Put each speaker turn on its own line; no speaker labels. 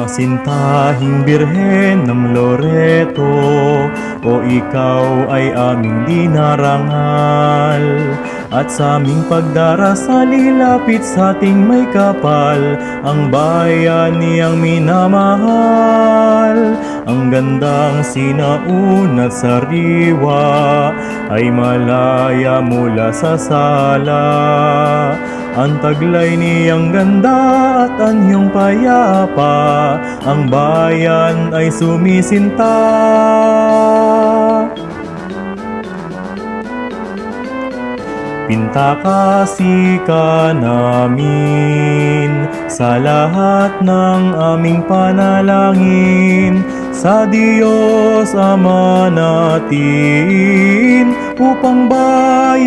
Masintahing Birhen ng Loreto, o ikaw ay aming dinarangal. At sa aming pagdarasal ilapit sa ating may kapal ang bayan niyang minamahal. Ang gandang sinaunat sariwa ay malaya mula sa sala. Ang taglay niyang ganda at anyong payapa, ang bayan ay sumisinta. Pintakasi ka namin sa lahat ng aming panalangin, sa Diyos Ama natin, upang bayan